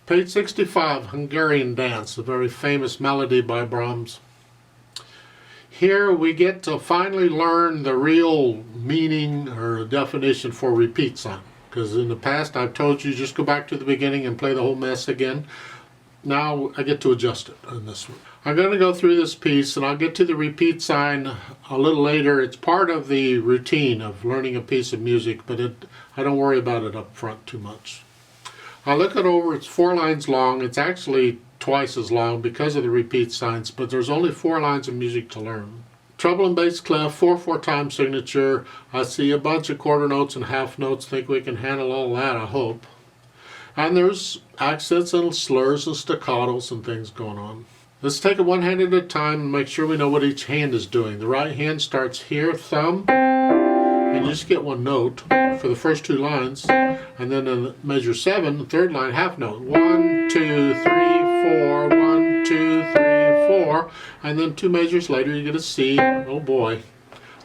Page 65, Hungarian Dance, a very famous melody by Brahms. Here we get to finally learn the real meaning or definition for repeat sign. Because in the past I've told you just go back to the beginning and play the whole mess again. Now I get to adjust it on this one. I'm going to go through this piece and I'll get to the repeat sign a little later. It's part of the routine of learning a piece of music, but I don't worry about it up front too much. I look it over, it's 4 lines long. It's actually twice as long because of the repeat signs, but there's only 4 lines of music to learn. Treble and bass clef, 4/4 time signature. I see a bunch of quarter notes and half notes. Think we can handle all that, I hope. And there's accents and slurs and staccatos and things going on. Let's take it one hand at a time and make sure we know what each hand is doing. The right hand starts here, thumb, and you just get 1 note for the first 2 lines. And then in measure 7, the 3rd line, half note. 1, 2, 3, 4, 1, 2, 3, 4. And then 2 measures later you get a C. Oh boy.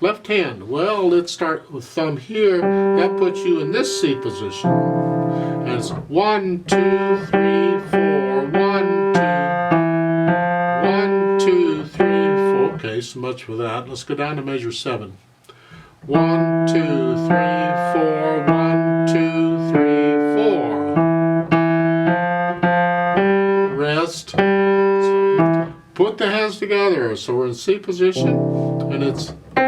Left hand, well, let's start with thumb here. That puts you in this C position. And it's 1, 2, 3, 4, 1, 2, 3, 4. Okay, so much for that. Let's go down to measure 7. 1, 2, 3, 4, 1, 2, 3, 4. Rest. Put the hands together. So we're in C position, and it's okay.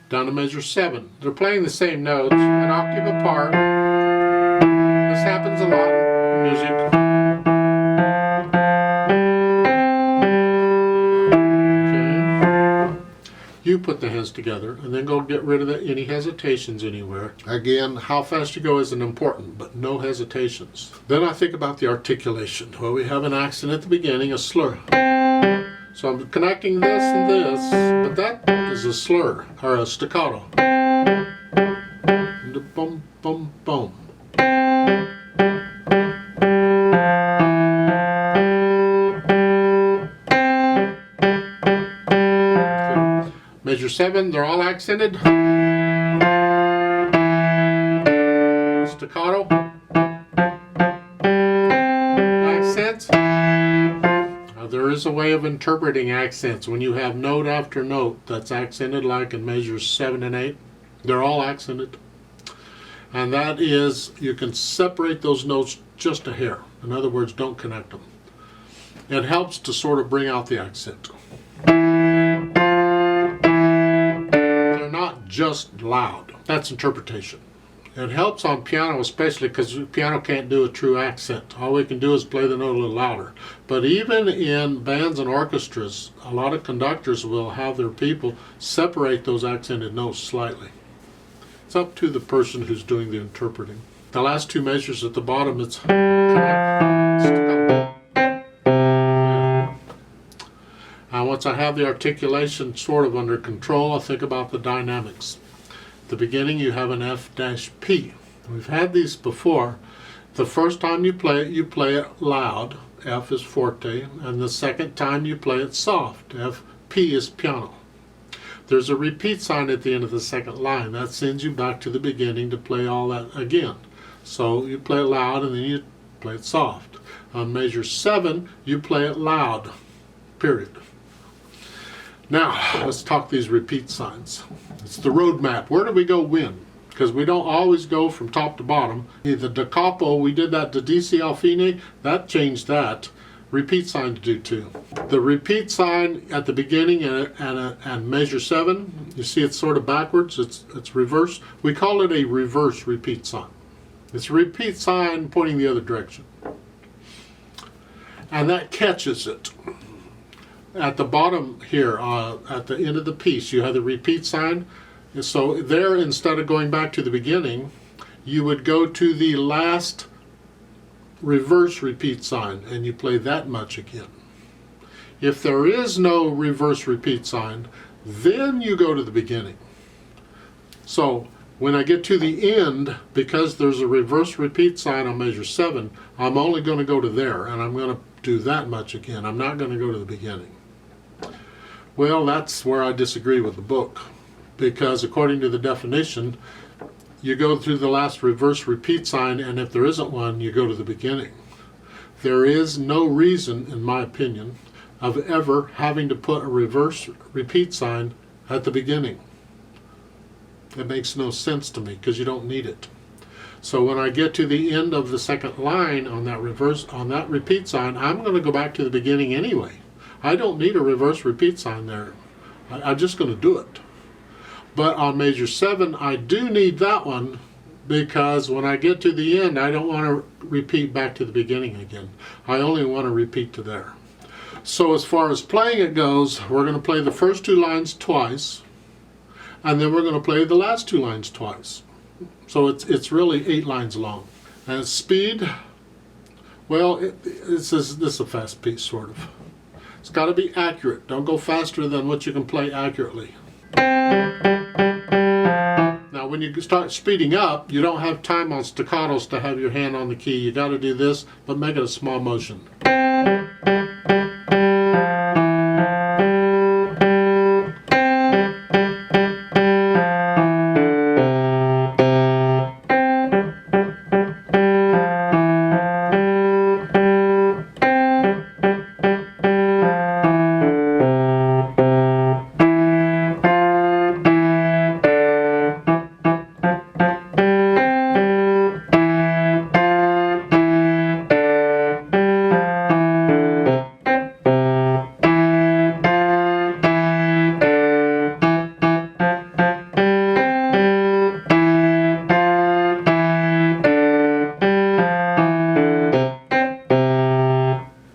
Down to measure 7. They're playing the same notes, an octave apart. This happens a lot in music. You put the hands together and then go get rid of any hesitations anywhere. Again, how fast you go isn't important, but no hesitations. Then I think about the articulation. Well, we have an accent at the beginning, a slur. So I'm connecting this and this, but that is a slur, or a staccato. Boom, boom, boom. Measure 7, they're all accented. Staccato. Accents. There is a way of interpreting accents. When you have note after note that's accented, like in measures 7 and 8, they're all accented. And that is, you can separate those notes just a hair. In other words, don't connect them. It helps to sort of bring out the accent. Just loud. That's interpretation. It helps on piano, especially because piano can't do a true accent. All we can do is play the note a little louder. But even in bands and orchestras, a lot of conductors will have their people separate those accented notes slightly. It's up to the person who's doing the interpreting. The last 2 measures at the bottom, it's once I have the articulation sort of under control, I think about the dynamics. At the beginning you have an F-P. We've had these before. The first time you play it loud, F is forte, and the second time you play it soft, F-P is piano. There's a repeat sign at the end of the second line. That sends you back to the beginning to play all that again. So you play it loud and then you play it soft. On measure 7, you play it loud, period. Now, let's talk these repeat signs. It's the roadmap. Where do we go when? Because we don't always go from top to bottom. The da capo, we did that to DC al fine, that changed that. Repeat sign to do too. The repeat sign at the beginning and measure 7, you see it's sort of backwards, it's reverse. We call it a reverse repeat sign. It's a repeat sign pointing the other direction. And that catches it. At the bottom here, at the end of the piece, you have the repeat sign. So there, instead of going back to the beginning, you would go to the last reverse repeat sign and you play that much again. If there is no reverse repeat sign, then you go to the beginning. So when I get to the end, because there's a reverse repeat sign on measure 7, I'm only going to go to there and I'm going to do that much again. I'm not going to go to the beginning. Well, that's where I disagree with the book, because according to the definition, you go through the last reverse repeat sign, and if there isn't one, you go to the beginning. There is no reason, in my opinion, of ever having to put a reverse repeat sign at the beginning. It makes no sense to me because you don't need it. So when I get to the end of the second line on that repeat sign, I'm going to go back to the beginning anyway. I don't need a reverse repeat sign there. I'm just going to do it. But on major 7, I do need that one because when I get to the end, I don't want to repeat back to the beginning again. I only want to repeat to there. So as far as playing it goes, we're going to play the first 2 lines twice, and then we're going to play the last 2 lines twice. So it's really 8 lines long. And speed, well, this is a fast piece, sort of. It's got to be accurate. Don't go faster than what you can play accurately. Now, when you start speeding up, you don't have time on staccatos to have your hand on the key. You got to do this, but make it a small motion.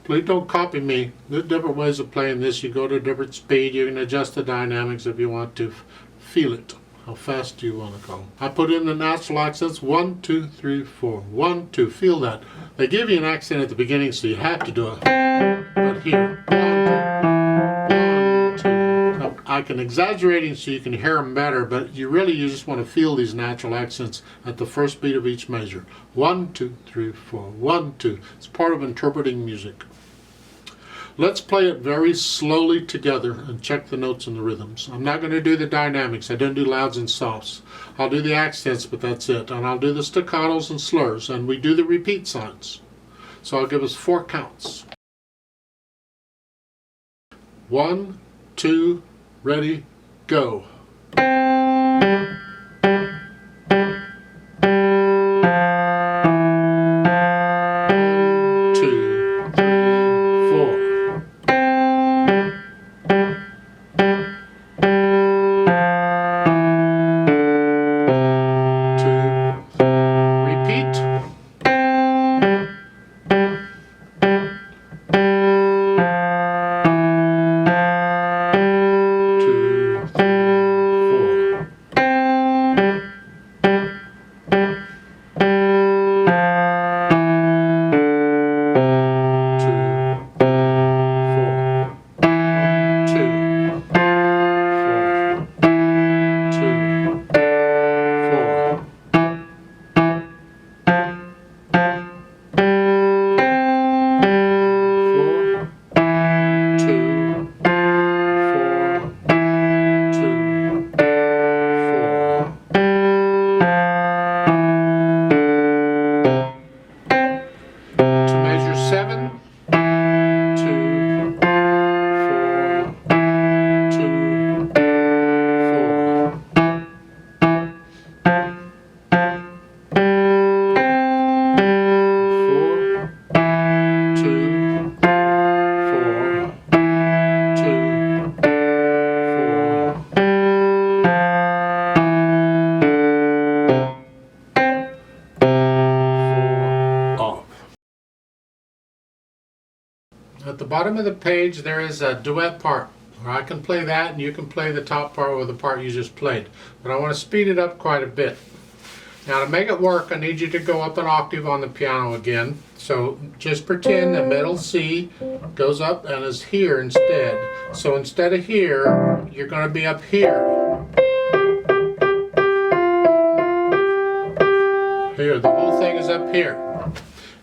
Please don't copy me. There's different ways of playing this. You go to a different speed. You can adjust the dynamics if you want to. Feel it. How fast do you want to go? I put in the natural accents. 1, 2, 3, 4. 1, 2. Feel that. They give you an accent at the beginning, so you have to do it. But here, 1, 2, 1, 2. I can exaggerate so you can hear them better, but you just want to feel these natural accents at the first beat of each measure. 1, 2, 3, 4. 1, 2. It's part of interpreting music. Let's play it very slowly together and check the notes and the rhythms. I'm not going to do the dynamics. I don't do louds and softs. I'll do the accents, but that's it. And I'll do the staccatos and slurs, and we do the repeat signs. So I'll give us 4 counts. 1, 2, ready, go. 4. At the bottom of the page there is a duet part, where I can play that and you can play the top part or the part you just played. But I want to speed it up quite a bit. Now to make it work, I need you to go up an octave on the piano again. So just pretend the middle C goes up and is here instead. So instead of here, you're going to be up here. Here, the whole thing is up here.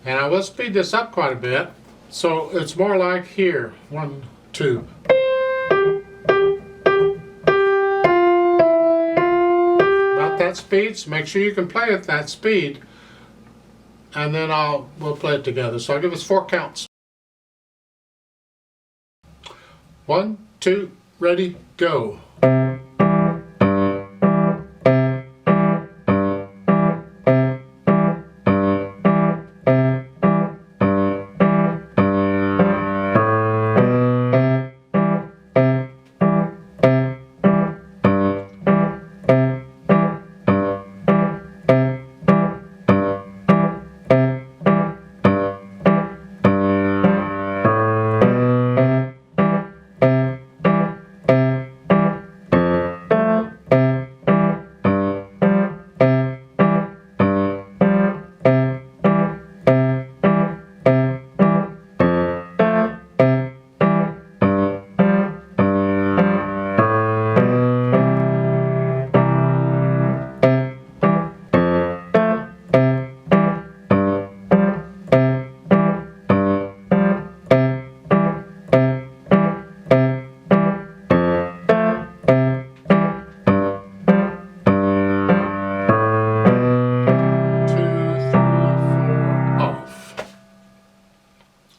And I will speed this up quite a bit. So it's more like here. 1, 2. About that that speed, so make sure you can play at that speed, and then we'll play it together. So I'll give us 4 counts. 1, 2, ready, go.